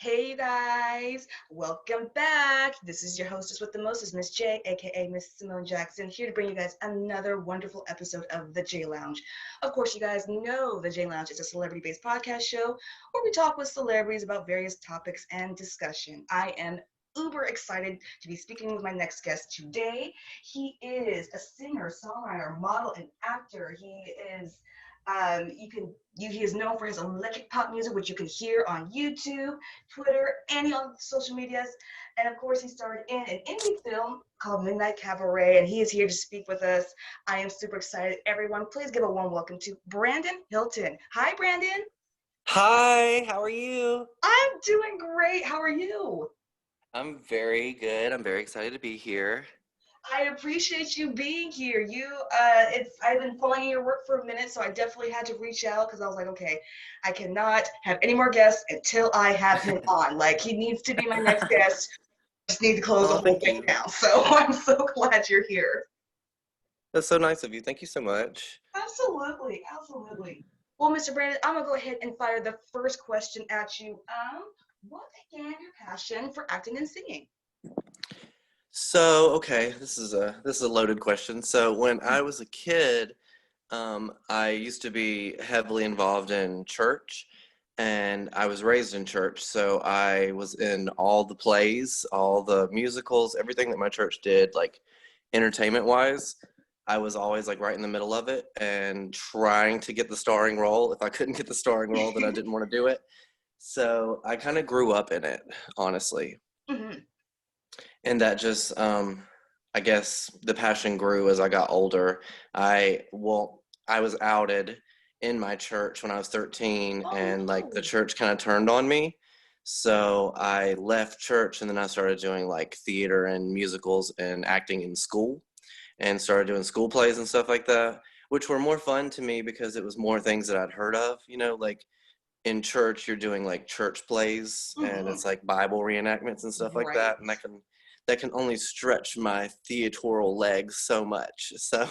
Hey you guys, welcome back. This is your hostess with the mostest, Miss J, aka Miss Simone Jackson, here to bring you guys another wonderful episode of The J Lounge. Of course, you guys know The J Lounge is a celebrity-based podcast show where we talk with celebrities about various topics and discussion. I am uber excited to be speaking with my next guest today. He is a singer, songwriter, model, and actor. He is known for his electric pop music, which you can hear on YouTube, Twitter, any on social medias. And of course, he starred in an indie film called Midnight Cabaret, and he is here to speak with us. I am super excited. Everyone, please give a warm welcome to Brandon Hilton. Hi, Brandon. Hi, how are you? I'm doing great. How are you? I'm very good. I'm very excited to be here. I appreciate you being here. I've been following your work for a minute, so I definitely had to reach out because I was like, okay, I cannot have any more guests until I have him on. Like, he needs to be my next guest. I just need to close the Oh, whole thank thing you. down. So I'm so glad you're here. That's so nice of you. Thank you so much. Absolutely, absolutely. Well, Mr. Brandon, I'm gonna go ahead and fire the first question at you. What began your passion for acting and singing? So, okay, this is a loaded question. So, when I was a kid, I used to be heavily involved in church, and I was raised in church. So, I was in all the plays, all the musicals, everything that my church did, like entertainment wise. I was always like right in the middle of it and trying to get the starring role. If I couldn't get the starring role, then I didn't want to do it. So I kind of grew up in it, honestly. Mm-hmm. And that just, I guess the passion grew as I got older. I was outed in my church when I was 13, Oh and like the no. church kind of turned on me. So I left church and then I started doing like theater and musicals and acting in school and started doing school plays and stuff like that, which were more fun to me because it was more things that I'd heard of, like in church you're doing like church plays and Mm-hmm. it's like Bible reenactments and stuff like Right. that, and that can only stretch my theatrical legs so much. So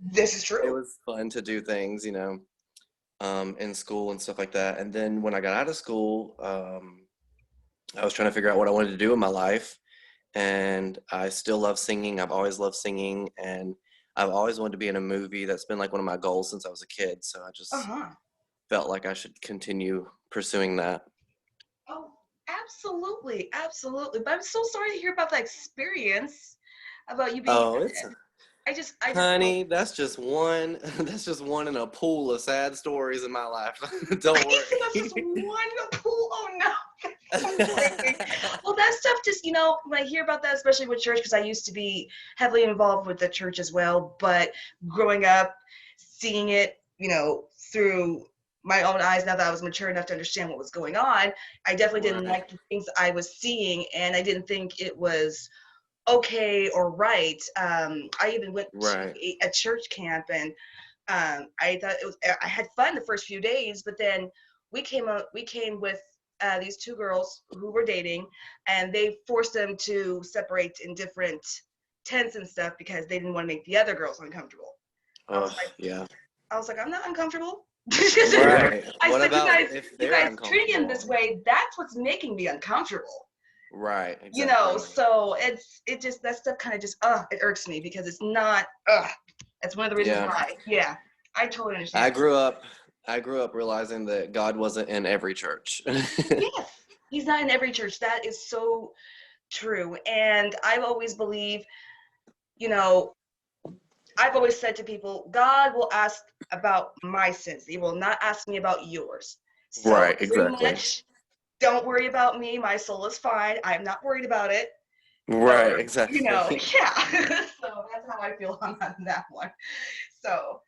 This is it true. was fun to do things, in school and stuff like that. And then when I got out of school, I was trying to figure out what I wanted to do in my life, and I still love singing. I've always loved singing, and I've always wanted to be in a movie. That's been like one of my goals since I was a kid. So I just Uh-huh. felt like I should continue pursuing that. Oh, absolutely, absolutely. But I'm so sorry to hear about that experience about you being. Oh, it's I just felt. honey, that's just one. That's just one in a pool of sad stories in my life. Don't He said that's just worry. one pool. Oh no. So crazy. Well, that stuff just, when I hear about that, especially with church, because I used to be heavily involved with the church as well. But growing up, seeing it, through my own eyes, now that I was mature enough to understand what was going on, I definitely didn't Right, like the things I was seeing, and I didn't think it was okay or right. I even went to right, a church camp, and I thought I had fun the first few days, but then we came with these two girls who were dating, and they forced them to separate in different tents and stuff because they didn't want to make the other girls uncomfortable. I was oh like, yeah, I'm not uncomfortable. right. I What said, you about guys, if you they're guys treating him this uncomfortable? way, that's what's making me uncomfortable. Right, exactly. So it just that stuff kind of just it irks me because it's not that's one of the reasons Yeah, why. Yeah, I totally I understand. grew up. I grew up realizing that God wasn't in every church. Yes, he's not in every church. That is so true. And you know, I've always said to people, God will ask about my sins. He will not ask me about yours. So Right, pretty exactly. much, don't worry about me. My soul is fine. I'm not worried about it. So, Right, exactly. yeah. So that's how I feel on that one. So,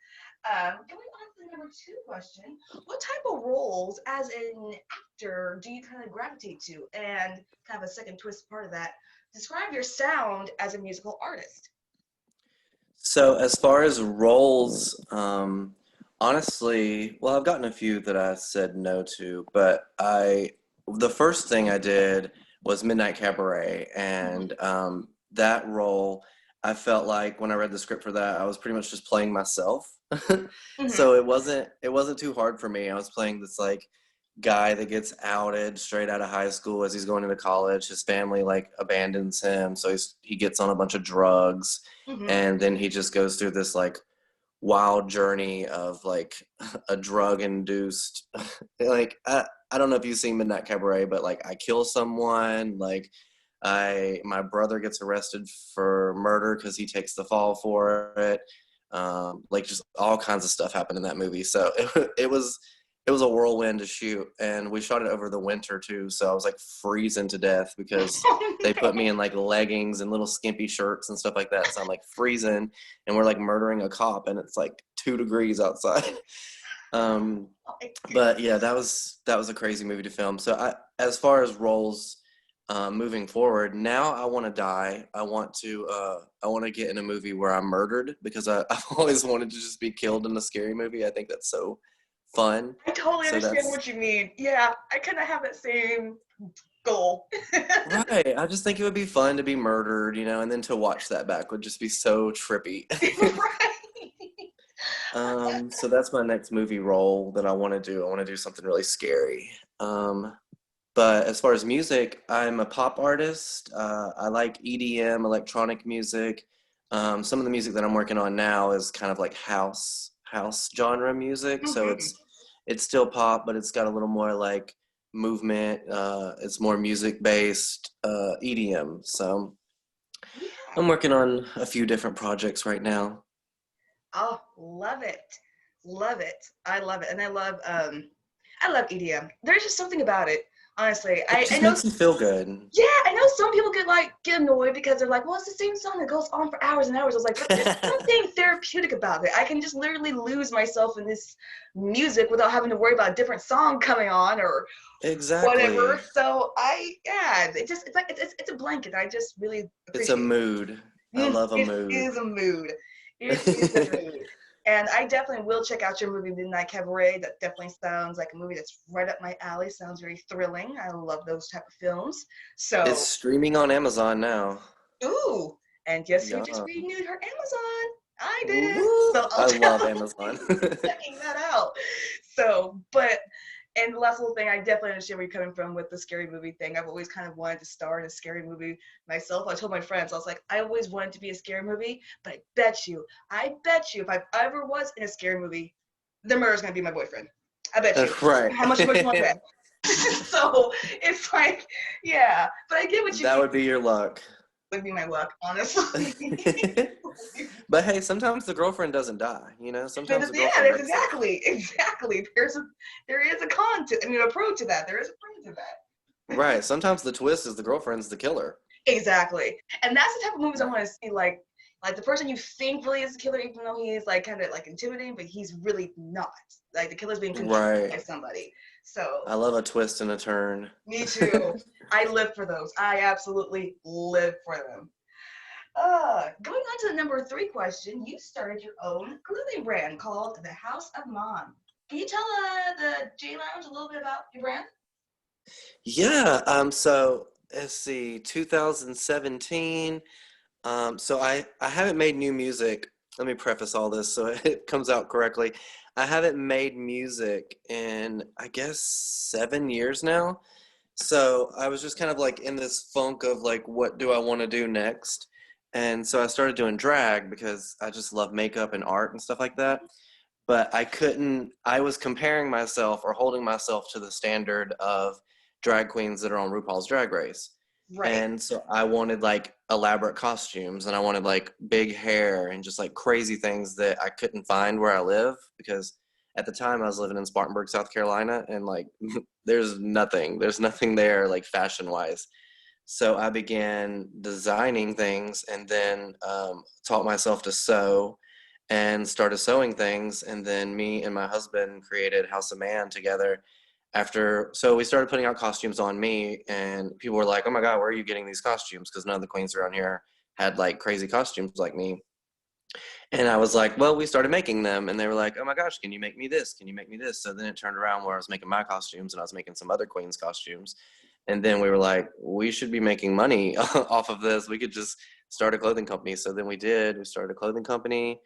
going on to the number two question, what type of roles as an actor do you kind of gravitate to? And kind of a second twist part of that, describe your sound as a musical artist. So as far as roles, honestly, well, I've gotten a few that I said no to, but the first thing I did was Midnight Cabaret, and that role, I felt like when I read the script for that, I was pretty much just playing myself. Mm-hmm. So it wasn't too hard for me. I was playing this like guy that gets outed straight out of high school as he's going into college. His family like abandons him, so he gets on a bunch of drugs, Hmm. and then he just goes through this like wild journey of like a drug induced like I don't know if you've seen Midnight Cabaret, but like I kill someone, like my brother gets arrested for murder because he takes the fall for it. Like just all kinds of stuff happened in that movie. So it was a whirlwind to shoot, and we shot it over the winter too. So I was like freezing to death because they put me in like leggings and little skimpy shirts and stuff like that. So I'm like freezing, and we're like murdering a cop, and it's like 2 degrees outside. Um, Oh my but goodness. yeah, that was a crazy movie to film. So as far as roles, moving forward, now I want to die. I want to get in a movie where I'm murdered because I've always wanted to just be killed in a scary movie. I think that's so fun. I totally So understand that's what you mean. Yeah, I kind of have that same goal. right. I just think it would be fun to be murdered, you know, and then to watch that back would just be so trippy. Right. So that's my next movie role that I want to do. I want to do something really scary. But as far as music, I'm a pop artist. I like EDM, electronic music. Some of the music that I'm working on now is kind of like house genre music. So Hmm. it's still pop, but it's got a little more like movement. It's more music based EDM. So Yeah. I'm working on a few different projects right now. Oh, love it. Love it. I love it. And I love EDM. There's just something about it. Honestly. It I just know makes you feel good. yeah, I know some people get annoyed because they're like, well, it's the same song that goes on for hours and hours. I was like, but there's something therapeutic about it. I can just literally lose myself in this music without having to worry about a different song coming on or whatever. Exactly. So yeah, it's a blanket. I just really It's a appreciate. mood. I love a It mood. is a mood. It is a mood. And I definitely will check out your movie Midnight Cabaret. That definitely sounds like a movie that's right up my alley. Sounds very thrilling. I love those type of films. It's So, streaming on Amazon now. ooh, and guess who just Yeah. renewed her Amazon? I did. Woo! So I'll I love definitely Amazon. be checking that out. So, but and the last little thing, I definitely understand where you're coming from with the scary movie thing. I've always kind of wanted to star in a scary movie myself. I told my friends, I was like, I always wanted to be a scary movie, but I bet you, if I ever was in a scary movie, the murderer's gonna be my boyfriend. I bet you. Right. How much you want to bet? So it's like, yeah, but I get what you That mean. would be your luck. Would be my luck, honestly. But hey, sometimes the girlfriend doesn't die, you know? Sometimes the Yeah, girlfriend there's makes it. exactly. There is a con to, I mean, a pro to that. There is a pro to that. Right. Sometimes the twist is the girlfriend's the killer. Exactly. And that's the type of movies I want to see. Like the person you think really is the killer, even though he is like kind of like intimidating, but he's really not. Like the killer's being controlled Right. by somebody. So I love a twist and a turn. me too. I live for those. I absolutely live for them. Going on to the number three question, you started your own clothing brand called The House of Mom. Can you tell the J Lounge a little bit about your brand? Yeah, so let's see, 2017. I haven't made new music. Let me preface all this so it comes out correctly. I haven't made music in I guess 7 years now. So I was just kind of like in this funk of like, what do I want to do next? And so I started doing drag because I just love makeup and art and stuff like that. But I was comparing myself or holding myself to the standard of drag queens that are on RuPaul's Drag Race. Right. And so I wanted like elaborate costumes and I wanted like big hair and just like crazy things that I couldn't find where I live because at the time I was living in Spartanburg, South Carolina, and like there's nothing there like fashion wise. So I began designing things and then taught myself to sew and started sewing things. And then me and my husband created House of Man together so we started putting out costumes on me, and people were like, "Oh my God, where are you getting these costumes?" Because none of the queens around here had like crazy costumes like me. And I was like, "Well, we started making them," and they were like, "Oh my gosh, can you make me this? Can you make me this?" So then it turned around where I was making my costumes, and I was making some other queens' costumes. And then we were like, "We should be making money off of this. We could just start a clothing company." So then we did. We started a clothing company,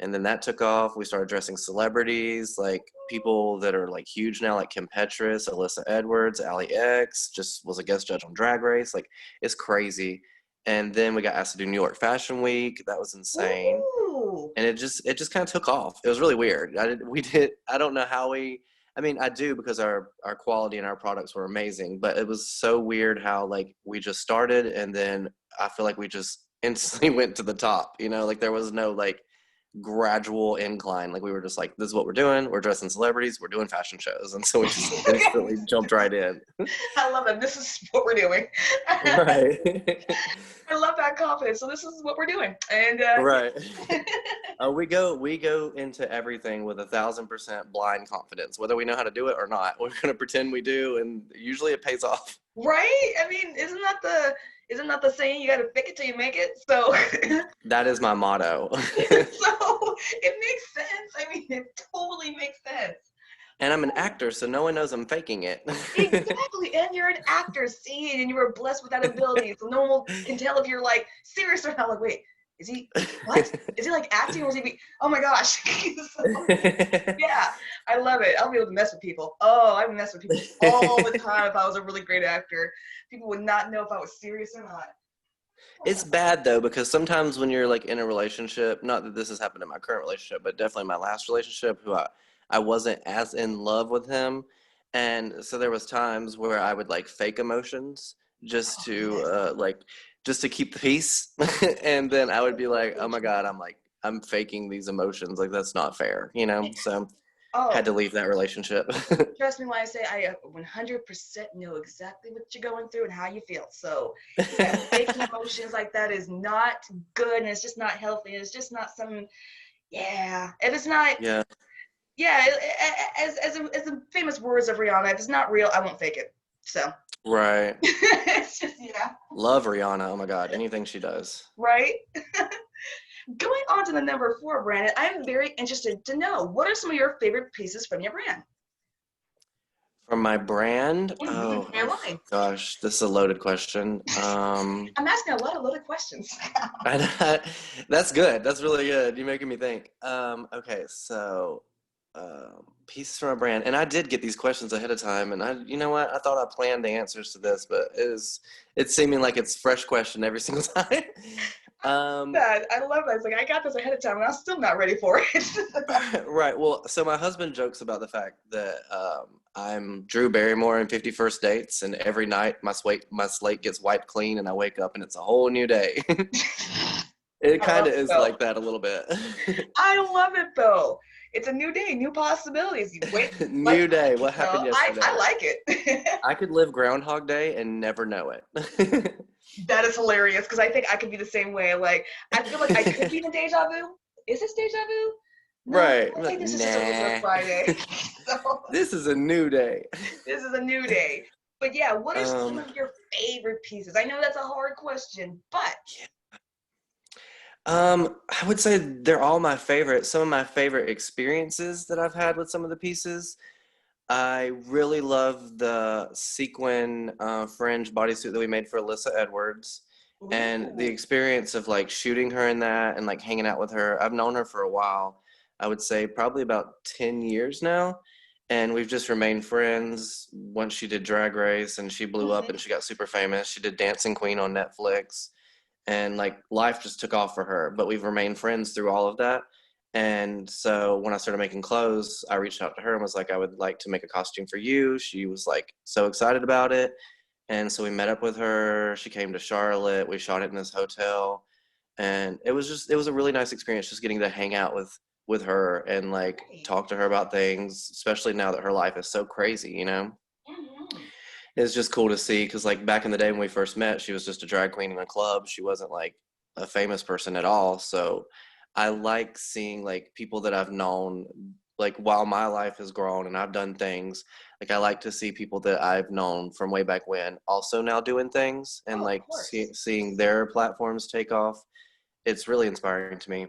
And then that took off. We started dressing celebrities, like people that are like huge now, like Kim Petras, Alyssa Edwards, Ali X, just was a guest judge on Drag Race. Like, it's crazy. And then we got asked to do New York Fashion Week. That was insane. Ooh. And it just kind of took off. It was really weird. I don't know how I mean, I do, because our quality and our products were amazing, but it was so weird how like we just started, and then I feel like we just instantly went to the top, like there was no like gradual incline. Like we were just like, this is what we're doing. We're dressing celebrities. We're doing fashion shows. And so we just instantly jumped right in. I love it. This is what we're doing. Right. I love that confidence. So this is what we're doing. And Right. We go into everything with 1,000% blind confidence, whether we know how to do it or not. We're going to pretend we do, and usually it pays off. Right? I mean, isn't that the saying, you got to fake it till you make it? So That is my motto. so it makes sense. I mean, it totally makes sense. And I'm an actor, so no one knows I'm faking it. Exactly. And you're an actor, see, and you were blessed with that ability. So no one can tell if you're like serious or not. Like, wait, is he what? Is he like acting, or is he oh my gosh. So, yeah, I love it. I'll be able to mess with people. Oh, I mess with people all the time if I was a really great actor. People would not know if I was serious or not. It's bad though, because sometimes when you're like in a relationship, not that this has happened in my current relationship, but definitely my last relationship, who I wasn't as in love with him. And so there was times where I would like fake emotions just to just to keep the peace. And then I would be like, oh my God, I'm faking these emotions. Like that's not fair, So had to leave that relationship. Trust me when I say I 100% know exactly what you're going through and how you feel. So yeah, faking emotions like that is not good, and it's just not healthy. It's just not some, yeah. If it's not, Yeah. yeah, as the famous words of Rihanna, if it's not real, I won't fake it. So Right. it's just, yeah. Love Rihanna. Oh my God. Anything she does. Right. Going on to the number 4, Brandon, I'm very interested to know, what are some of your favorite pieces from your brand? From my brand? Mm-hmm. Your Oh line. gosh, this is a loaded question. I'm asking a lot of loaded questions. That's good. That's really good. You're making me think. Okay, so pieces from a brand, and I did get these questions ahead of time, and you know what? I thought I planned the answers to this, but it's seeming like it's a fresh question every single time. I love that. It's like I got this ahead of time, and I'm still not ready for it. Right. Well, so my husband jokes about the fact that I'm Drew Barrymore in 51st Dates, and every night my slate gets wiped clean, and I wake up and it's a whole new day. It kind of is like that a little bit. I love it though. It's a new day, new possibilities. You wait, new day. What happened yesterday? I like it. I could live Groundhog Day and never know it. That is hilarious, because I think I could be the same way. Like, I feel like I could be in a deja vu. Is this deja vu? No, right. I think this is just a regular Friday. So, this is a new day. This is a new day. But yeah, what are some of your favorite pieces? I know that's a hard question, but I would say they're all my favorite. Some of my favorite experiences that I've had with some of the pieces. I really love the sequin fringe bodysuit that we made for Alyssa Edwards. Ooh. And the experience of like shooting her in that and like hanging out with her. I've known her for a while. I would say probably about 10 years now. And we've just remained friends. Once she did Drag Race and she blew up and she got super famous. She did Dancing Queen on Netflix. And like life just took off for her. But we've remained friends through all of that. And so when I started making clothes, I reached out to her and was like, I would like to make a costume for you. She was like so excited about it. And so we met up with her. She came to Charlotte. We shot it in this hotel. And it was a really nice experience just getting to hang out with her and like talk to her about things, especially now that her life is so crazy, Mm-hmm. It's just cool to see, because like back in the day when we first met, she was just a drag queen in a club. She wasn't like a famous person at all. So I like seeing like people that I've known, like while my life has grown and I've done things, like I like to see people that I've known from way back when also now doing things, and seeing their platforms take off. It's really inspiring to me.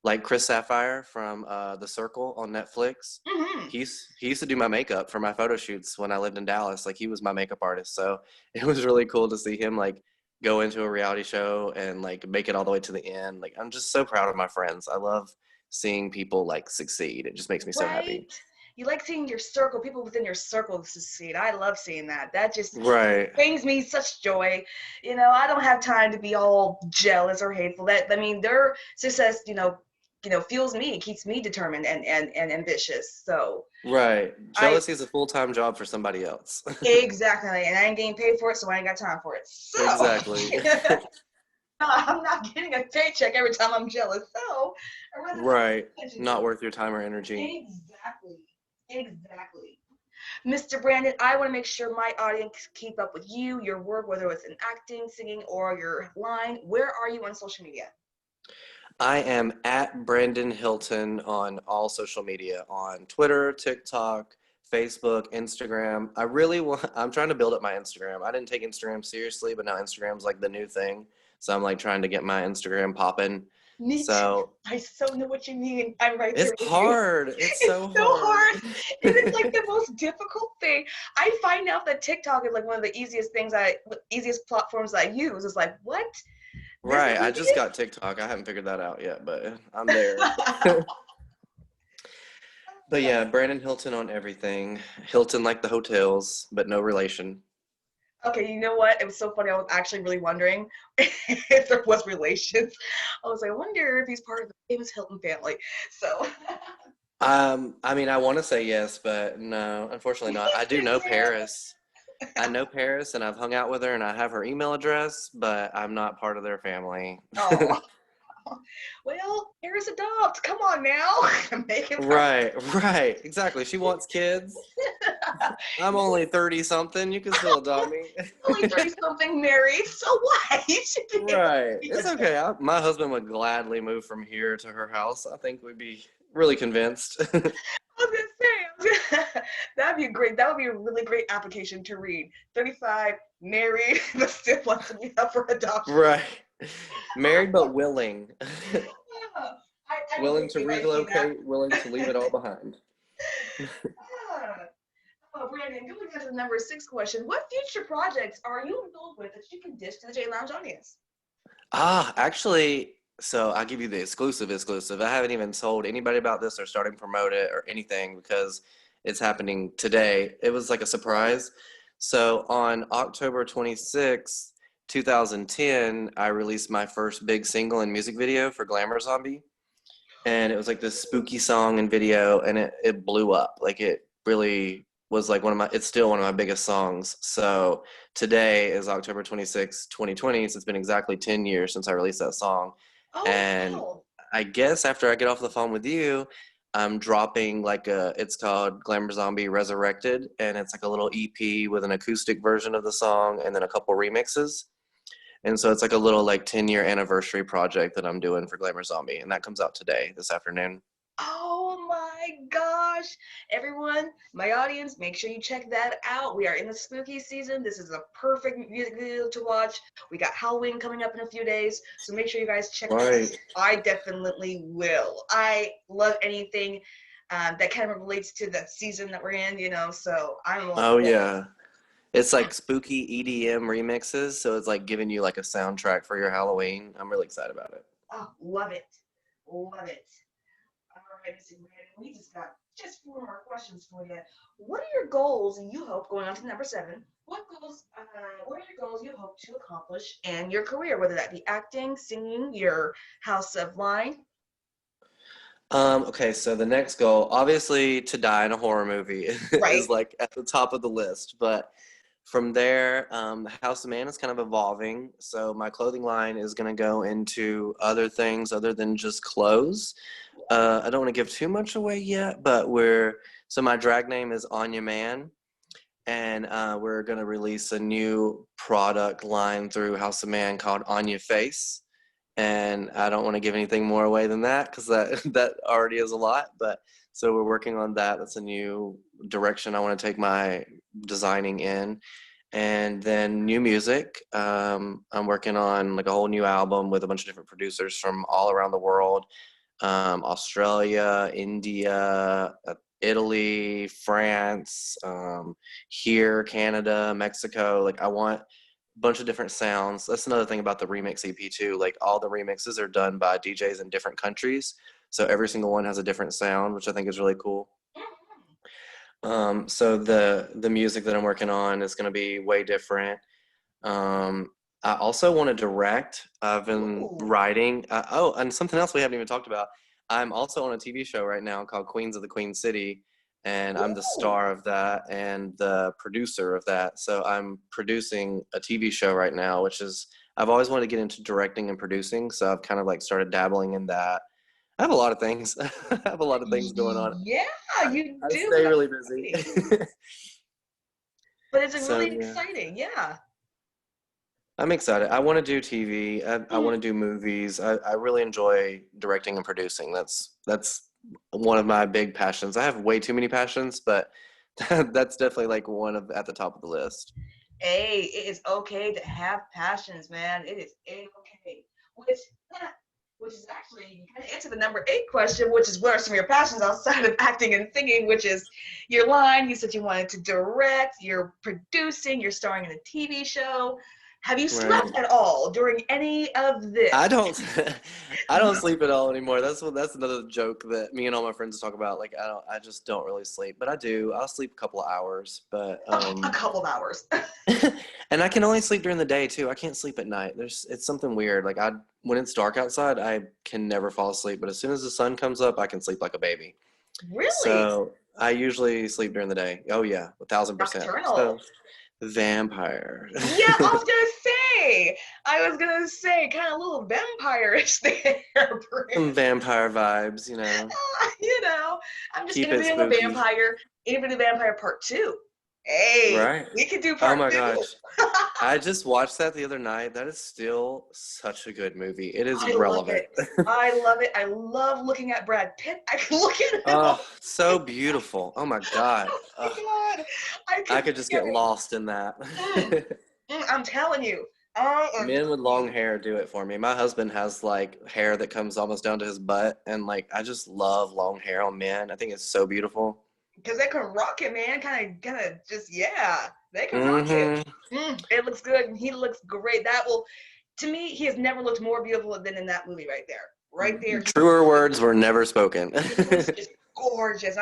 Like Chris Sapphire from The Circle on Netflix. Mm-hmm. He used to do my makeup for my photo shoots when I lived in Dallas. Like he was my makeup artist. So it was really cool to see him like go into a reality show and like make it all the way to the end. Like I'm just so proud of my friends. I love seeing people like succeed. It just makes me so happy. Right? You like seeing your circle, people within your circle succeed. I love seeing that. That just Right. brings me such joy. I don't have time to be all jealous or hateful. Their success, fuels me, keeps me determined and ambitious. So Right. I Jealousy is a full-time job for somebody else. exactly, and I ain't getting paid for it, so I ain't got time for it. So Exactly. I'm not getting a paycheck every time I'm jealous. So I'd rather not Right. pay attention to Not it. worth your time or energy. Exactly. Exactly. Mr. Brandon, I want to make sure my audience keep up with you, your work, whether it's in acting, singing, or your line. Where are you on social media? I am at Brandon Hilton on all social media, on Twitter, TikTok, Facebook, Instagram. I'm trying to build up my Instagram. I didn't take Instagram seriously, but now Instagram's like the new thing. So I'm like trying to get my Instagram popping. Me too. So I so know what you mean. I'm right it's there with you. hard. It's It's so so hard. hard. And it's like the most difficult thing. I find out that TikTok is like one of the easiest platforms I use. It's like, what? This Right. I just easiest? got TikTok. I haven't figured that out yet, but I'm there. But yeah, Brandon Hilton on everything. Hilton like the hotels, but no relation. Okay, you know what? It was so funny. I was actually really wondering if there was relations. I was like, I wonder if he's part of the famous Hilton family. So I mean, I want to say yes, but no, unfortunately not. I do know Paris. I know Paris, and I've hung out with her, and I have her email address, but I'm not part of their family. oh well, here's adopt. Come on now. Make it perfect. Right, right, exactly. She wants kids. I'm only 30 something. You can still adopt me. Only 30 something married. So what? You should be able to Right. be It's adopted. okay. My husband would gladly move from here to her house. I think we'd be really convinced. I was gonna say, that'd be great. That would be a really great application to read. 35, married, but still wants to be up for adoption. Right. Married but willing. I Willing to believe I see that. relocate, willing to leave it all behind. Ah. Oh, Brandon, going on to the number 6 question. What future projects are you involved with that you can dish to the J Lounge audience? Actually, so I'll give you the exclusive. I haven't even told anybody about this or starting to promote it or anything because it's happening today. It was like a surprise. So on October 26th, 2010, I released my first big single and music video for Glamour Zombie. And it was like this spooky song and video, and it blew up. Like it really was like it's still one of my biggest songs. So today is October 26, 2020, so it's been exactly 10 years since I released that song. Oh, And wow. I guess after I get off the phone with you, I'm dropping it's called Glamour Zombie Resurrected, and it's like a little EP with an acoustic version of the song and then a couple remixes. And so it's like a little like 10-year anniversary project that I'm doing for Glamour Zombie, and that comes out today, this afternoon. Oh my gosh. Everyone, my audience, make sure you check that out. We are in the spooky season. This is a perfect music video to watch. We got Halloween coming up in a few days, so make sure you guys check that out. Right. I definitely will. I love anything that kind of relates to the season that we're in, so I'm all Oh for that. yeah. It's like spooky EDM remixes, so it's like giving you like a soundtrack for your Halloween. I'm really excited about it. Oh, love it. Love it. All right, Mr. Brandon, we just got just 4 more questions for you. What are your goals you hope going on to number 7? What are your goals you hope to accomplish in your career, whether that be acting, singing, your house of line? Okay, so the next goal, obviously to die in a horror movie Right. is like at the top of the list, but from there, the House of Man is kind of evolving. So my clothing line is going to go into other things other than just clothes. I don't want to give too much away yet, but so my drag name is Anya Man, and we're going to release a new product line through House of Man called Anya Face. And I don't want to give anything more away than that because that already is a lot. But so we're working on that. That's a new direction I want to take my designing in. And then new music. I'm working on like a whole new album with a bunch of different producers from all around the world. Australia, India, Italy, France, here, Canada, Mexico. Like I want bunch of different sounds. That's another thing about the remix EP too. Like all the remixes are done by DJs in different countries. So every single one has a different sound, which I think is really cool. Mhm. So the music that I'm working on is going to be way different. Um, I also want to direct. I've been Ooh. writing. And something else we haven't even talked about. I'm also on a TV show right now called Queens of the Queen City, and I'm the Ooh. star of that and the producer of that. So I'm producing a TV show right now, which is I've always wanted to get into directing and producing. So I've kind of like started dabbling in that. I have a lot of things. I have a lot of things going on. Yeah, you I do. stay That's really busy. exciting. But it's like So really yeah. exciting. Yeah. I'm excited. I want to do TV. I Mhm. want to do movies. I really enjoy directing and producing. That's one of my big passions. I have way too many passions, but that's definitely like one of at the top of the list. Hey, it is okay to have passions, man. It is okay. Which, which is actually you kind of answer the number 8 question, which is what are some of your passions outside of acting and singing, which is your line. You said you wanted to direct, you're producing, you're starring in a TV show. Have you Right. slept at all during any of I this? don't I don't sleep at all anymore. That's another joke that me and all my friends talk about. Like I just don't really sleep, but I do. I'll sleep a couple of hours, but A couple of hours. and I can only sleep during the day too. I can't sleep at night. It's something weird. Like I when it's dark outside, I can never fall asleep, but as soon as the sun comes up, I can sleep like a baby. Really? So I usually sleep during the day. Oh yeah, 1,000%. So Nocturnal. vampire. Yeah, I was gonna say, kind of a little vampire-ish there, Some Prince. vampire vibes, you know. You know, I'm just Keep it interviewing a spooky. vampire, interviewing a vampire part 2. Hey, Right. we could do Oh part my 2. gosh. I just watched that the other night. That is still such a good movie. It is I love relevant. it. I love it. I love looking at Brad Pitt. I can look at him Oh, all so day. beautiful. Oh my God. Oh my God. I I could could look just at get him. lost in that. Mm, I'm telling you. I am Men with telling you. long hair do it for me. My husband has like hair that comes almost down to his butt, and like I just love long hair on men. I think it's so beautiful. Because they can rock it, man. Kind of just, yeah, they can rock it. Mm-hmm. It looks good, and he looks great. That will, to me, he has never looked more beautiful than in that movie right there. Right there, he Truer words were never spoken. was just gorgeous.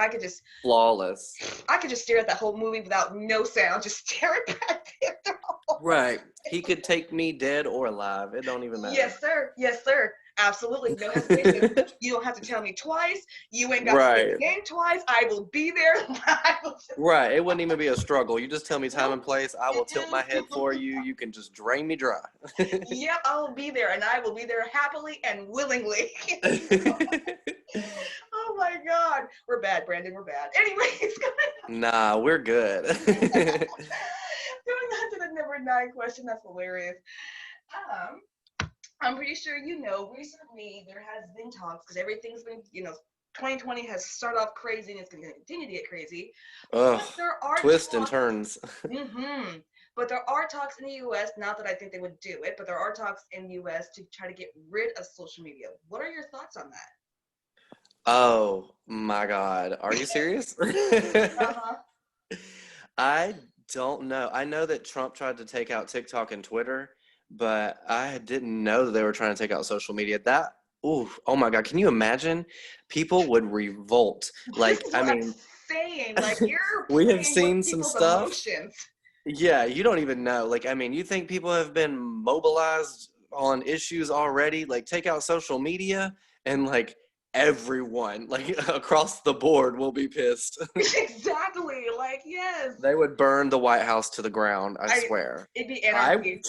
Flawless. I could just stare at that whole movie without no sound, just stare at Brad Pitt the whole Right. He could take me dead or alive. It don't even matter. Yes, sir. Yes, sir. Absolutely. No hesitation. You don't have to tell me twice. You ain't got to say Right. the name twice. I will be there. I will just, Right. It wouldn't even be a struggle. You just tell me time nope. and place. I will tilt my head for you. You can just drain me dry. Yep, I will be there, and I will be there happily and willingly. Oh my God. We're bad, Brandon. We're bad. Anyways, Nah, we're good. going on to the number 9 question. That's hilarious. Um, I'm pretty sure you know recently there has been talks because everything's been, 2020 has started off crazy and it's going to continue to get crazy. Ugh. But there are Twists and talks. turns. Mm-hmm. But there are talks in the U.S. Not that I think they would do it, but there are talks in the U.S. to try to get rid of social media. What are your thoughts on Oh my God. Are you serious? that? Uh-huh. I don't know. I know that Trump tried to take out TikTok and Twitter, but I didn't know that they were trying to take out social media. That, ooh, oh my God. Can you imagine? People would revolt. This Like, is I what I'm mean, saying. Like you're we have playing with seen some people's stuff. emotions. Yeah, you don't even know. Like, I mean, you think people have been mobilized on issues already? Like, take out social media and like everyone, like across the board, will be pissed. Exactly. Like yes. They would burn the White House to the ground, I I swear. it'd be I anarchy.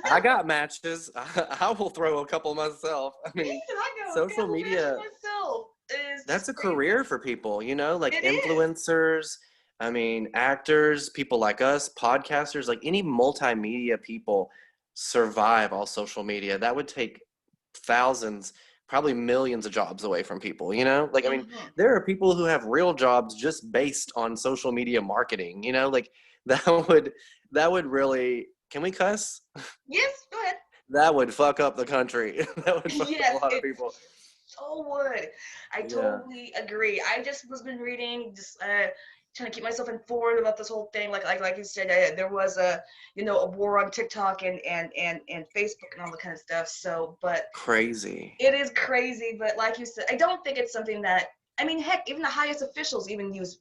I got matches. I will throw a couple myself. I mean, I know a social couple matches media, myself. It is that's just a crazy. career for people, you know, like It is. influencers, I mean, actors, people like us, podcasters, like any multimedia people survive all social media. That would take thousands, probably millions of jobs away from people, you know? Like, I mean, Mm-hmm. there are people who have real jobs just based on social media marketing, you know? Like that that would really, can we cuss? Yes, go ahead. That would fuck up the country. That would fuck up a Yes, lot of it people. so would. I Yeah. totally agree. I just was been reading just trying to keep myself informed about this whole thing. Like you said, there was a war on TikTok and Facebook and all that kind of stuff. So, but Crazy. it is crazy. But like you said, I don't think it's something that, I mean, heck, even the highest officials even use.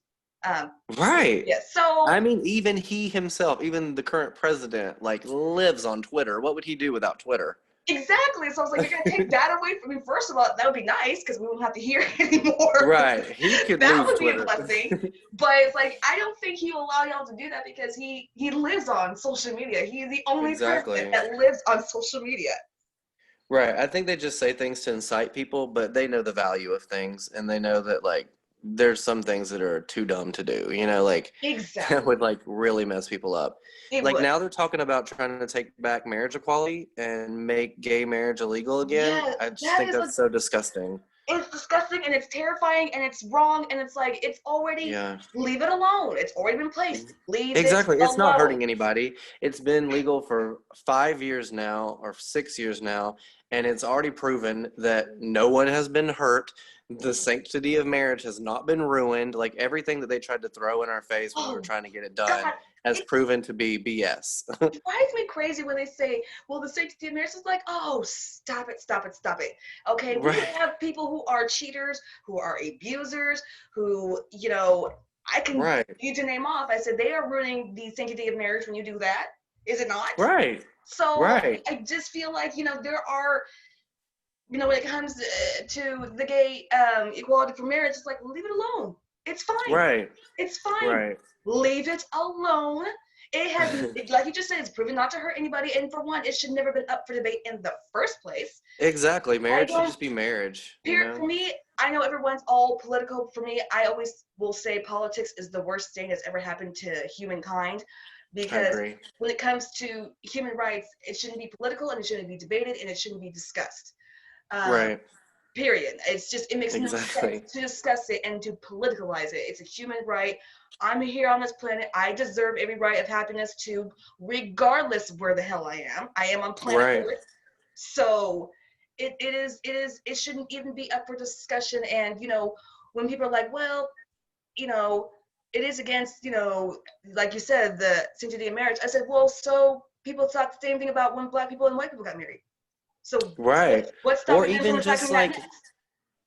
Right. Yeah. So I mean, even he himself, even the current president, like lives on Twitter. What would he do without Twitter? exactly. So I was like, you're gonna take that away from me. First of all, that would be nice because we wouldn't have to hear it anymore. Right. He could That lose would be a Twitter. blessing. But it's like I don't think he will allow y'all to do that because he lives on social media. He's the only president Exactly. that lives on social media. Right. I think they just say things to incite people, but they know the value of things and they know that like there's some things that are too dumb to do, like that Exactly. would like really mess people up. It Like would. now they're talking about trying to take back marriage equality and make gay marriage illegal again. Yeah, I just that think is that's so disgusting. it's disgusting and it's terrifying and it's wrong and it's like it's already Yeah. leave it alone. It's already been placed. Leave it Exactly. It's not alone. hurting anybody. It's been legal for 5 years now or 6 years now, and it's already proven that no one has been hurt. The sanctity of marriage has not been ruined. Like everything that they tried to throw in our face when we were Oh trying to get it done God. has It proven to be BS. drives me crazy when they say, well, the sanctity of marriage is like, oh, stop it, stop it, stop it. Okay, we Right. have people who are cheaters, who are abusers, who, I can Right. you to name off. I said they are ruining the sanctity of marriage when you do that. Is it not? Right. So Right. I just feel like, there are, when it comes to the gay equality for marriage, it's like, leave it alone. It's fine. Right. It's fine. Right. Leave it alone. Like you just said, it's proven not to hurt anybody. And for one, it should never have been up for debate in the first place. Exactly. I Marriage should don't, just be marriage, for me, I know everyone's all political. For me, I always will say politics is the worst thing that's ever happened to humankind I because agree. when it comes to human rights, it shouldn't be political and it shouldn't be debated and it shouldn't be discussed. Um, Right. period. It makes no sense Exactly. to discuss it and to politicalize it. It's a human right. I'm here on this planet. I deserve every right of happiness too, regardless of where the hell I am. I am on planet Right. Earth. So it shouldn't even be up for discussion. And when people are like, well, you know, it is against, like you said, the sanctity of marriage. I said, well, so people thought the same thing about when black people and white people got married. So Right. what's Or stopping them from even just attacking that like next?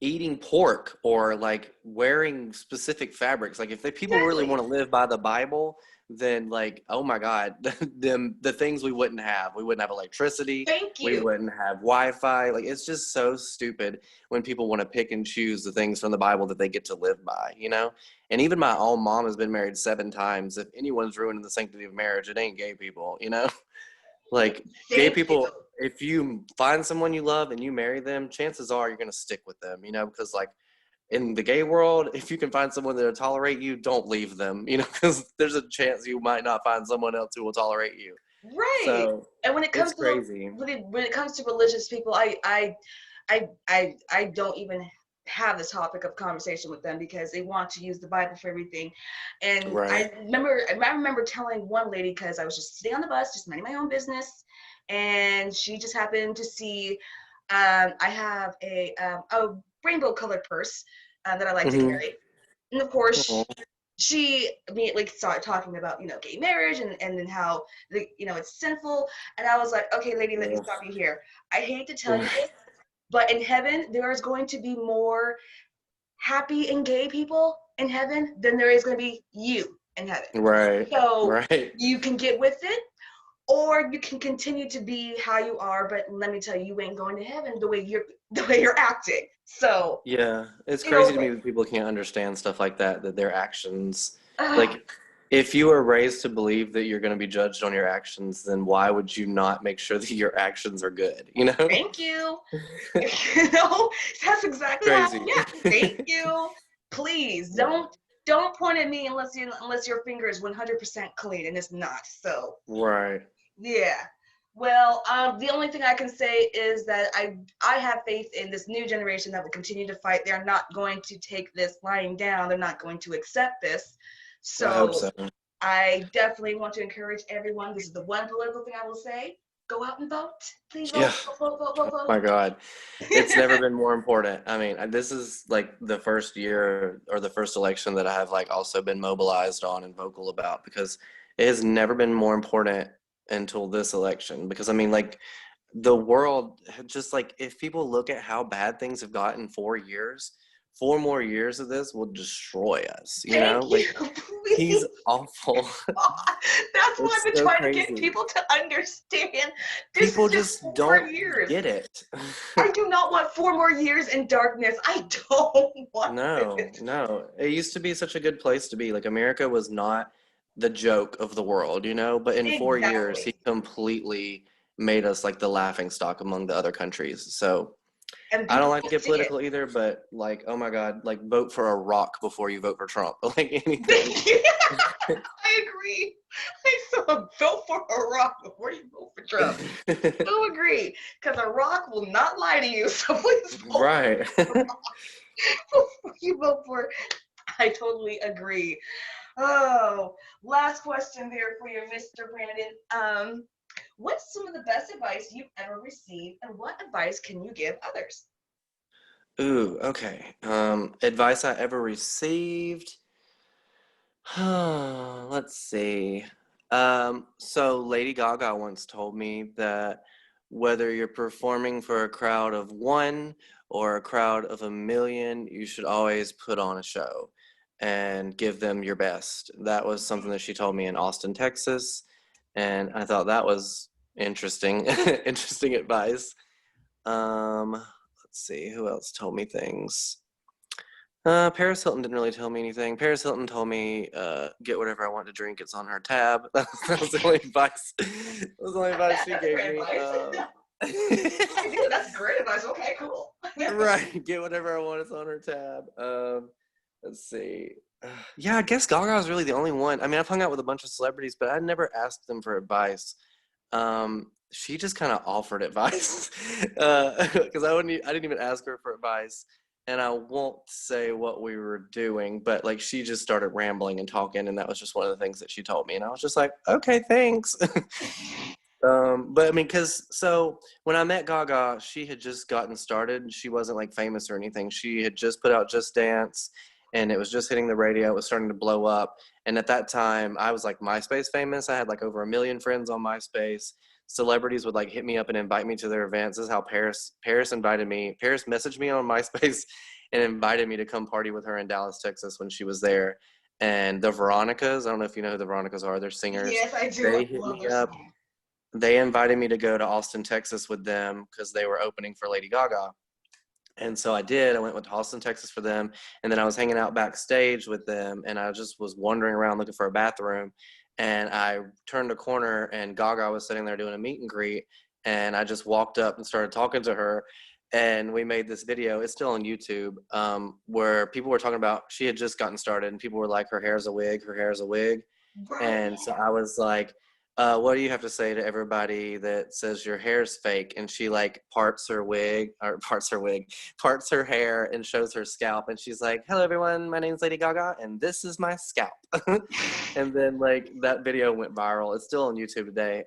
eating pork or like wearing specific fabrics. Like if the people really Exactly. want to live by the Bible, then like, oh my God, the things we wouldn't have. We wouldn't have electricity. Thank We you. wouldn't have Wi-Fi. Like it's just so stupid when people want to pick and choose the things from the Bible that they get to live by. And even my own mom has been married 7 times. If anyone's ruining the sanctity of marriage, it ain't gay people. Like gay Thank you. people, if you find someone you love and you marry them, chances are you're gonna stick with them, because like in the gay world, if you can find someone that'll tolerate you, don't leave them, because there's a chance you might not find someone else who will tolerate you. Right. So And when it it's comes to crazy. when it comes to religious people, I don't even have this topic of conversation with them because they want to use the Bible for everything. And Right. I remember telling one lady because I was just sitting on the bus, just minding my own business, and she just happened to see I have a rainbow colored purse that I like to Mm-hmm. carry. And of course, Oh, she immediately started talking about gay marriage and then how it's sinful. And I was like, okay, lady, let me ugh. stop you here. I hate to tell you this, Right. but in heaven there is going to be more happy and gay people in heaven than there is going to be you in heaven. Right. So Right. you can get with it or you can continue to be how you are, but let me tell you, you ain't going to heaven the way you're acting. So Yeah, it's you know crazy to me that people can't understand stuff like that, that their actions, uh, like, if you were raised to believe that you're going to be judged on your actions, then why would you not make sure that your actions are good, you know? thank you. you that's exactly how Crazy. yeah, thank you. Please Yeah. don't point at me unless your finger is 100% clean and it's not. So Right. yeah. Well, the only thing I can say is that I have faith in this new generation that will continue to fight. They're not going to take this lying down. They're not going to accept this. I hope So so. I definitely want to encourage everyone. This is the one political thing I will say. Go out and vote. Please Yeah. vote, vote, vote, vote, Oh my vote. God. It's never been more important. I mean, this is like the first year or the first election that I have like also been mobilized on and vocal about because it has never been more important until this election. Because I mean, like the world just like if people look at how bad things have gotten 4 years, 4 more years of this will destroy us, you know? Thank you. Like Please. he's awful. That's what I've It's been so trying to get crazy. people to understand. This is People just just 4 years. don't get it. I do not want 4 more years in darkness. I don't want No, it. no. It used to be such a good place to be. Like America was not the joke of the world, you know? But in 4 years, he Exactly. completely made us like the laughing stock among the other countries. So And I don't people like to don't get see it. political either, but like, oh my God, like vote for a rock before you vote for Trump. Like anything. I agree. I so vote for a rock before you vote for Trump. So agree. Because a rock will not lie to you. So please vote Right. before you vote for. I totally agree. Oh, last question there for you, Mr. Brandon. What's some of the best advice you've ever received, and what advice can you give others? Ooh, okay. Advice I ever received. Let's see. So Lady Gaga once told me that whether you're performing for a crowd of one or a crowd of a million, you should always put on a show and give them your best. That was something that she told me in Austin, Texas, and I thought that was interesting, interesting advice. Let's see, who else told me things? Paris Hilton didn't really tell me anything. Paris Hilton told me, get whatever I want to drink. It's on her tab. That was the only advice. That was the only advice she That's gave great me. advice. I do. That's great advice. Okay, cool. Right, get whatever I want. It's on her tab. Let's see. Yeah, I guess Gaga is really the only one. I mean, I've hung out with a bunch of celebrities, but I never asked them for advice. She just kind of offered advice because I didn't even ask her for advice, and I won't say what we were doing, but like she just started rambling and talking, and that was just one of the things that she told me, and I was just like, okay, thanks. But I mean, because so when I met Gaga, she had just gotten started. She wasn't like famous or anything. She had just put out Just Dance, and it was just hitting the radio. It was starting to blow up. And at that time, I was like MySpace famous. I had like over 1 million friends on MySpace. Celebrities would like hit me up and invite me to their events. This is how Paris invited me. Paris messaged me on MySpace and invited me to come party with her in Dallas, Texas when she was there. And the Veronicas, I don't know if you know who the Veronicas are. They're singers. Yes, I do. I They hit love me their up. song. They invited me to go to Austin, Texas with them because they were opening for Lady Gaga. And so I did. I went to Austin, Texas for them. And then I was hanging out backstage with them. And I just was wandering around looking for a bathroom. And I turned a corner and Gaga was sitting there doing a meet and greet. And I just walked up and started talking to her. And we made this video. It's still on YouTube, where people were talking about she had just gotten started. And people were like, her hair's a wig, her hair's a wig. Right. And so I was like, what do you have to say to everybody that says your hair's fake? And she like parts her hair and shows her scalp. And she's like, hello, everyone. My name's Lady Gaga, and this is my scalp. And then like that video went viral. It's still on YouTube today.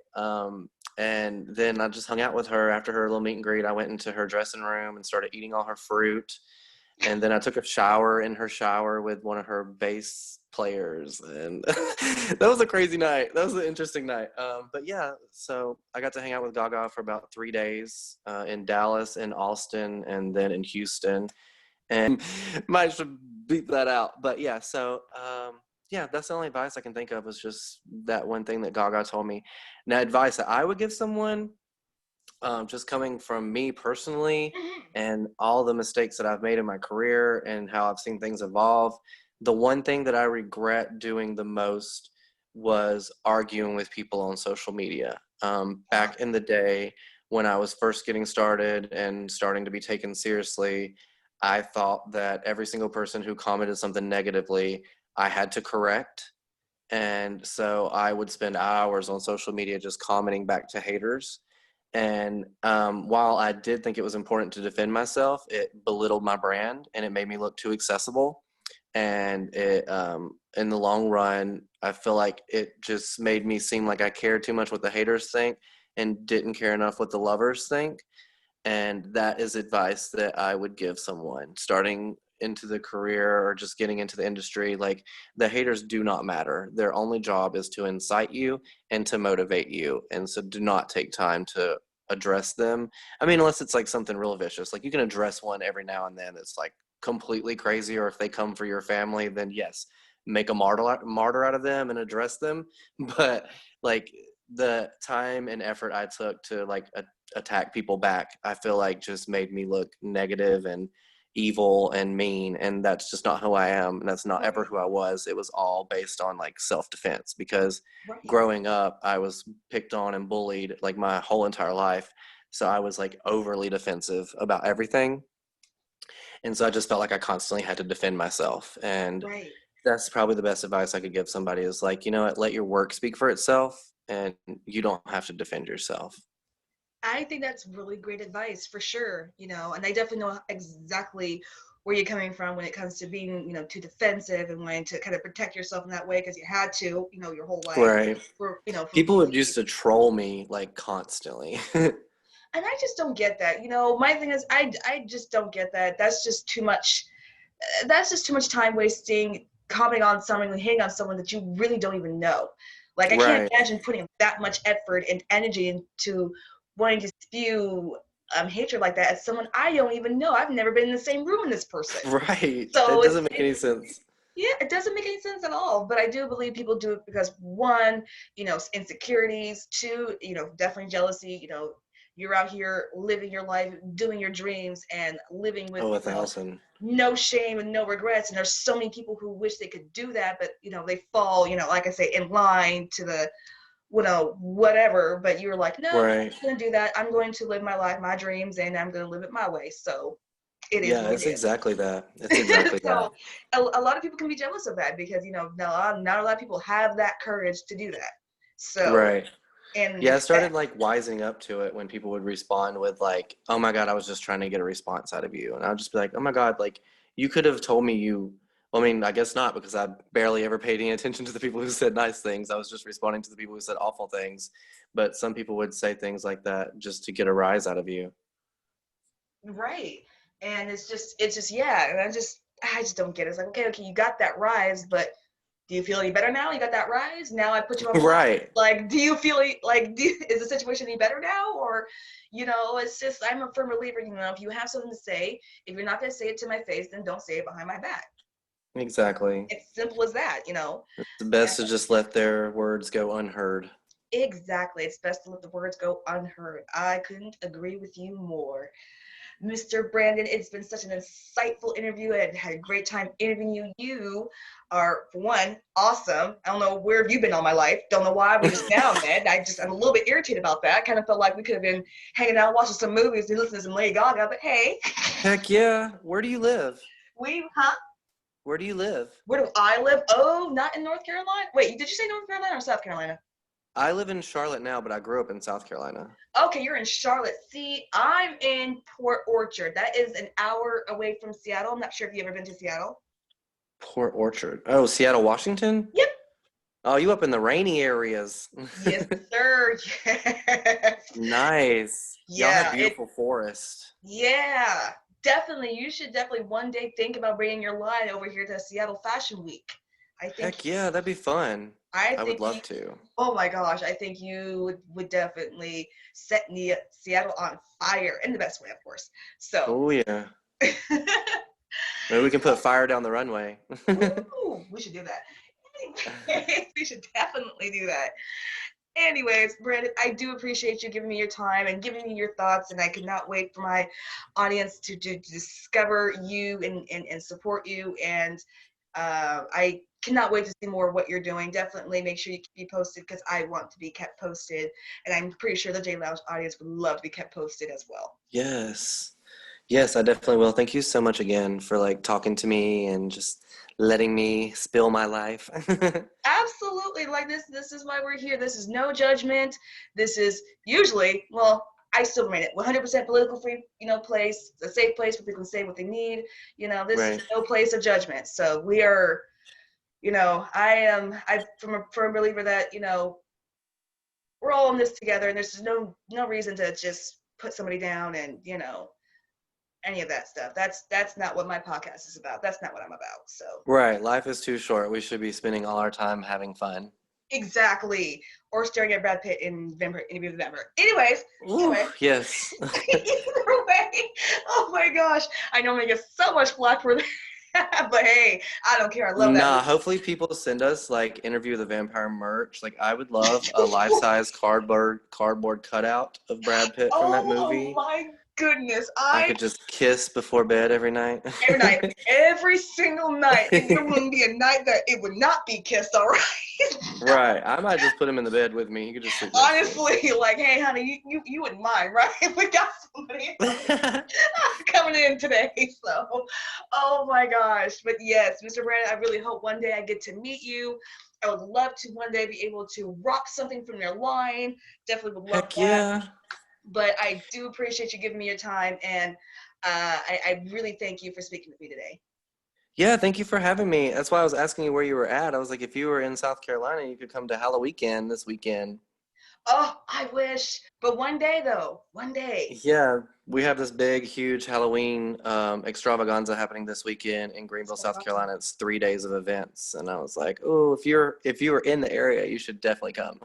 And then I just hung out with her after her little meet and greet. I went into her dressing room and started eating all her fruit. And then I took a shower in her shower with one of her bass players, and that was a crazy night. That was an interesting night. But yeah, so I got to hang out with Gaga for about 3 days in Dallas, in Austin, and then in Houston. And might should beat that out. But yeah, so yeah, that's the only advice I can think of is just that one thing that Gaga told me. Now, advice that I would give someone, just coming from me personally and all the mistakes that I've made in my career and how I've seen things evolve, the one thing that I regret doing the most was arguing with people on social media. Back in the day when I was first getting started and starting to be taken seriously, I thought that every single person who commented something negatively, I had to correct. And so I would spend hours on social media just commenting back to haters. And while I did think it was important to defend myself, it belittled my brand and it made me look too accessible. And it, in the long run, I feel like it just made me seem like I cared too much what the haters think and didn't care enough what the lovers think. And that is advice that I would give someone starting into the career or just getting into the industry. Like, the haters do not matter. Their only job is to incite you and to motivate you. And so do not take time to address them. I mean, unless it's like something real vicious. Like, you can address one every now and then that's like completely crazy, or if they come for your family, then yes, make a martyr out of them and address them. But like, the time and effort I took to like attack people back, I feel like just made me look negative and evil and mean, and that's just not who I am, and that's not ever who I was. It was all based on like self-defense, because Right. growing up I was picked on and bullied like my whole entire life, so I was like overly defensive about everything, and so I just felt like I constantly had to defend myself. And Right. that's probably the best advice I could give somebody, is like, you know what, let your work speak for itself, and you don't have to defend yourself. I think that's really great advice for sure, and I definitely know exactly where you're coming from when it comes to being, too defensive and wanting to kind of protect yourself in that way because you had to, your whole life Right. from People would bullying. used to troll me like constantly. And I just don't get that. My thing is I just don't get that. That's just too much. That's just too much time wasting commenting on someone and hating on someone that you really don't even know. Like, I can't Right. imagine putting that much effort and energy into wanting to spew hatred like that at someone I don't even know. I've never been in the same room with this person. Right. It So doesn't make any sense. yeah, it doesn't make any sense at all. But I do believe people do it because, one, insecurities. Two, definitely jealousy. You're out here living your life, doing your dreams, and living with, Oh, 1,000. no shame and no regrets. And there's so many people who wish they could do that, but they fall, like I say, in line to the, whatever. But you're like, no, I'm Right. not gonna do that. I'm going to live my life, my dreams, and I'm gonna live it my way. So it is Yeah, what it it's is. exactly that. It's exactly So that. a lot of people can be jealous of that because not a lot of people have that courage to do that. So, Right. in Yeah, I started respect, like wising up to it when people would respond with like, "Oh my God, I was just trying to get a response out of you." And I'd just be like, "Oh my God, like you could have told me you." Well, I mean, I guess not, because I barely ever paid any attention to the people who said nice things. I was just responding to the people who said awful things. But some people would say things like that just to get a rise out of you. right? And it's just yeah, and I just don't get it. It's like, okay, you got that rise, but do you feel any better now? You got that rise. Now I put you on blast. Right. Like, do you feel like is the situation any better now? Or, it's just, I'm a firm believer. If you have something to say, if you're not going to say it to my face, then don't say it behind my back. Exactly. It's simple as that. It's best to just let their words go unheard. Exactly. It's best to let the words go unheard. I couldn't agree with you more. Mr. Brandon, it's been such an insightful interview. I had a great time interviewing you. You are, for one, awesome. I don't know where have you been all my life. Don't know why we just now met. I'm a little bit irritated about that. I kind of felt like we could have been hanging out, watching some movies, and listening to some Lady Gaga. But hey, Heck yeah. Where do you live? huh? Where do you live? Where do I live? Oh, not in North Carolina. Wait, did you say North Carolina or South Carolina? I live in Charlotte now, but I grew up in South Carolina. Okay, you're in Charlotte. See, I'm in Port Orchard. That is an hour away from Seattle. I'm not sure if you've ever been to Seattle. Port Orchard. Oh, Seattle, Washington? Yep. Oh, you up in the rainy areas. Yes, sir. Yes. Nice. Y'all have Yeah. beautiful forests. Yeah. Definitely. You should definitely one day think about bringing your line over here to Seattle Fashion Week. I think. Heck yeah, that'd be fun. I I would think you. love to. Oh my gosh! I think you would definitely set Seattle on fire in the best way, of course. So. Oh yeah. Maybe we can put fire down the runway. Woo! We should do that. Anyways, we should definitely do that. Anyways, Brandon, I do appreciate you giving me your time and giving me your thoughts, and I cannot wait for my audience to discover you and support you. And I cannot wait to see more of what you're doing. Definitely make sure you keep me posted because I want to be kept posted, and I'm pretty sure the J Lounge audience would love to be kept posted as well. Yes. Yes, I definitely will. Thank you so much again for like talking to me and just letting me spill my life. Absolutely. Like this is why we're here. This is no judgment. This is usually, well, I still remain it 100% political free, place. It's a safe place where people can say what they need. This is Right. no place of judgment. So we are, I'm from a firm believer that, we're all all in this together, and there's no reason to just put somebody down and, you know, any of that stuff. That's not what my podcast is about. That's not what I'm about. So Right. Life is too short. We should be spending all our time having fun. exactly. Or staring at Brad Pitt in Vampire Interview with the Vampire. Anyways, Ooh, yes. either way, oh my gosh, I know I get so much flack for that, but hey, I don't care. I love that Nah, movie. hopefully people send us like Interview with the Vampire merch. Like I would love a life-size cardboard cutout of Brad Pitt from that Oh movie. my goodness, I could just kiss before bed every night. every night, every single night, and there wouldn't be a night that it would not be kissed. All right. Right. I might just put him in the bed with me. He could just sleep next to me. Honestly, like, hey, honey, you wouldn't mind, right? We got somebody coming in today, so, oh my gosh. But yes, Mr. Brandon, I really hope one day I get to meet you. I would love to one day be able to rock something from your line. Definitely would love Heck that. yeah. But I do appreciate you giving me your time, and I really thank you for speaking with me today. Yeah, thank you for having me. That's why I was asking you where you were at. I was like, if you were in South Carolina, you could come to Halloween this weekend. Oh, I wish. But one day, though, one day. Yeah, we have this big, huge Halloween extravaganza happening this weekend in Greenville, South Carolina. It's 3 days of events, and I was like, oh, if you were in the area, you should definitely come.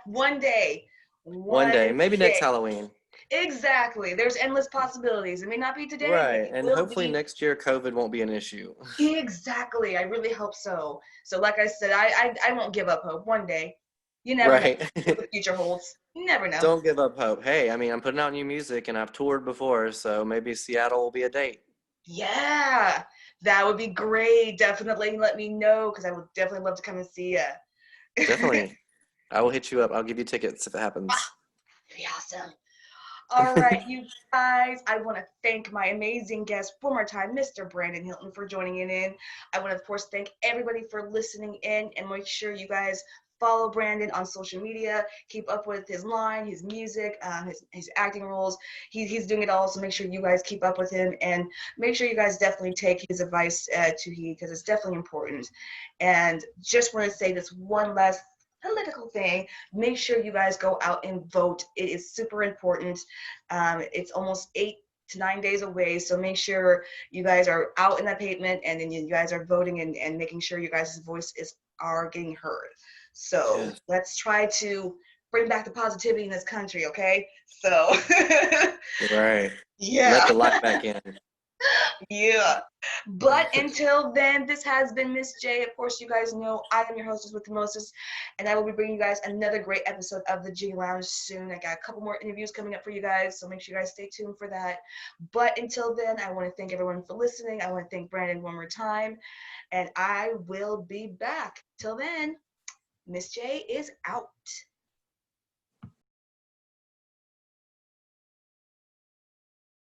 One day. One One day, maybe next day. Halloween. Exactly. There's endless possibilities. It may not be today, but Right, it and will hopefully be. next year COVID won't be an issue. Exactly. I really hope so. So, like I said, I won't give up hope. One day. You never know Right. what the future holds. You never know. Don't give up hope. Hey, I mean, I'm putting out new music and I've toured before, so maybe Seattle will be a date. Yeah, that would be great. Definitely let me know because I would definitely love to come and see you. Definitely. I will hit you up. I'll give you tickets if it happens. That'd be awesome. All right, you guys, I want to thank my amazing guest one more time, Mr. Brandon Hilton, for joining in. I want to, of course, thank everybody for listening in, and make sure you guys follow Brandon on social media. Keep up with his line, his music, his acting roles. He's doing it all, so make sure you guys keep up with him, and make sure you guys definitely take his advice to heed because it's definitely important. And just want to say this one last political thing. Make sure you guys go out and vote. It is super important. It's almost 8 to 9 days away, so make sure you guys are out in that pavement and then you guys are voting and making sure you guys' voices are getting heard. So Yes. let's try to bring back the positivity in this country, okay? So Right. Let yeah. the light back in. Yeah. But until then, this has been Miss J. Of course, you guys know I am your hostess with the mostest, and I will be bringing you guys another great episode of the J Lounge soon. I got a couple more interviews coming up for you guys, so make sure you guys stay tuned for that. But until then, I want to thank everyone for listening. I want to thank Brandon one more time, and I will be back. Till then, Miss J is out.